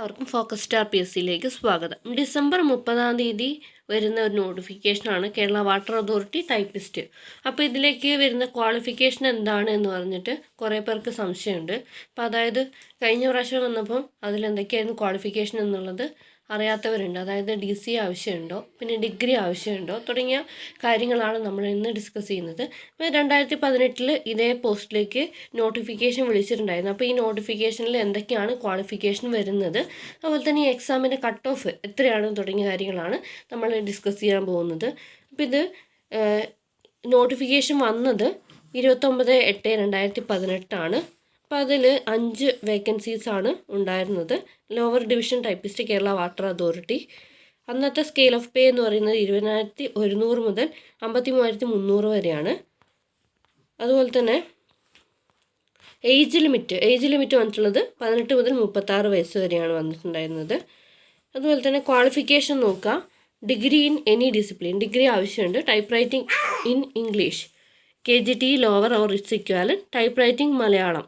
എല്ലാവർക്കും focus star P S സിയിലേക്ക് സ്വാഗതം. ഡിസംബർ 30 വരുന്ന ഒരു നോട്ടിഫിക്കേഷനാണ് കേരള വാട്ടർ അതോറിറ്റി ടൈപ്പിസ്റ്റ്. അപ്പോൾ ഇതിലേക്ക് വരുന്ന ക്വാളിഫിക്കേഷൻ എന്താണ് എന്ന് പറഞ്ഞിട്ട് കുറേ പേർക്ക് സംശയമുണ്ട്. അപ്പോൾ അതായത് കഴിഞ്ഞ പ്രാവശ്യം വന്നപ്പം അതിലെന്തൊക്കെയായിരുന്നു ക്വാളിഫിക്കേഷൻ എന്നുള്ളത് അറിയാത്തവരുണ്ട്. അതായത് DC ആവശ്യമുണ്ടോ, പിന്നെ ഡിഗ്രി ആവശ്യമുണ്ടോ തുടങ്ങിയ കാര്യങ്ങളാണ് നമ്മൾ ഇന്ന് ഡിസ്കസ് ചെയ്യുന്നത്. അപ്പോൾ 2018 ഇതേ പോസ്റ്റിലേക്ക് നോട്ടിഫിക്കേഷൻ വിളിച്ചിട്ടുണ്ടായിരുന്നു. അപ്പോൾ ഈ നോട്ടിഫിക്കേഷനിൽ എന്തൊക്കെയാണ് ക്വാളിഫിക്കേഷൻ വരുന്നത്, അതുപോലെ തന്നെ ഈ എക്സാമിൻ്റെ കട്ട് ഓഫ് എത്രയാണ് തുടങ്ങിയ കാര്യങ്ങളാണ് നമ്മൾ ഡിസ്കസ് ചെയ്യാൻ പോകുന്നത്. അപ്പോൾ ഇത് നോട്ടിഫിക്കേഷൻ വന്നത് 29/8/2018 അപ്പോൾ അതിൽ 5 വേക്കൻസീസാണ് ഉണ്ടായിരുന്നത്. Lower division typist Kerala water authority. അന്നത്തെ സ്കെയിൽ ഓഫ് പേ എന്ന് പറയുന്നത് 20,100 മുതൽ 53,300 വരെയാണ്. അതുപോലെ തന്നെ ഏജ് ലിമിറ്റ് വന്നിട്ടുള്ളത് 18 മുതൽ 36 വയസ്സ് വരെയാണ് വന്നിട്ടുണ്ടായിരുന്നത്. അതുപോലെ തന്നെ ക്വാളിഫിക്കേഷൻ നോക്കുക. Degree in any discipline, degree ആവശ്യമുണ്ട്. Typewriting in English, KGT lower or its equivalent. Typewriting Malayalam,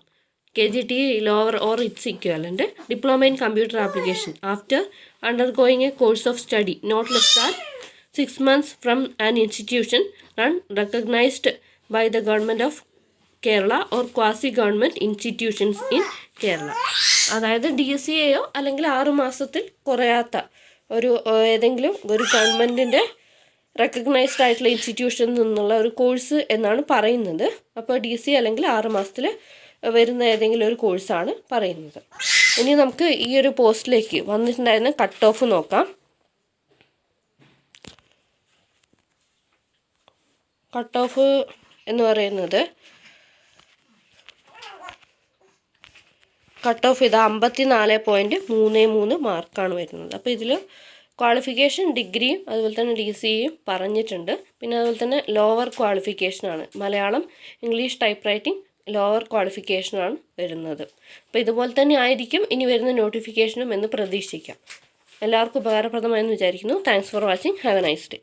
KGT lower or its equivalent. Diploma in computer application after undergoing a course of study not less than 6 months from an institution recognised by the government of Kerala or quasi government institutions in Kerala. അതായത് DCAയോ അല്ലെങ്കിൽ 6 മാസത്തിൽ കുറയാത്ത ഒരു ഏതെങ്കിലും ഒരു ഗവൺമെൻറ്റിൻ്റെ recognised ആയിട്ടുള്ള ഇൻസ്റ്റിറ്റ്യൂഷനിൽ നിന്നുള്ള ഒരു കോഴ്സ് എന്നാണ് പറയുന്നത്. അപ്പോൾ DC അല്ലെങ്കിൽ 6 മാസത്തിൽ വരുന്ന ഏതെങ്കിലും ഒരു കോഴ്സാണ് പറയുന്നത്. ഇനി നമുക്ക് ഈ ഒരു പോസ്റ്റിലേക്ക് വന്നിട്ടുണ്ടായിരുന്ന കട്ട് ഓഫ് നോക്കാം. കട്ട് ഓഫ് എന്ന് പറയുന്നത് കട്ട് ഓഫ് ഇത് 54.33 മാർക്കാണ് വരുന്നത്. അപ്പോൾ ഇതിൽ ക്വാളിഫിക്കേഷൻ ഡിഗ്രിയും അതുപോലെ തന്നെ DCയും പറഞ്ഞിട്ടുണ്ട്. പിന്നെ അതുപോലെ തന്നെ ലോവർ ക്വാളിഫിക്കേഷനാണ് Malayalam, English typewriting lower ക്വാളിഫിക്കേഷനാണ് വരുന്നത്. അപ്പോൾ ഇതുപോലെ തന്നെ ആയിരിക്കും ഇനി വരുന്ന നോട്ടിഫിക്കേഷനും എന്ന് പ്രതീക്ഷിക്കാം. എല്ലാവർക്കും ഉപകാരപ്രദമായെന്ന് വിചാരിക്കുന്നു. Thanks for watching. Have A nice day.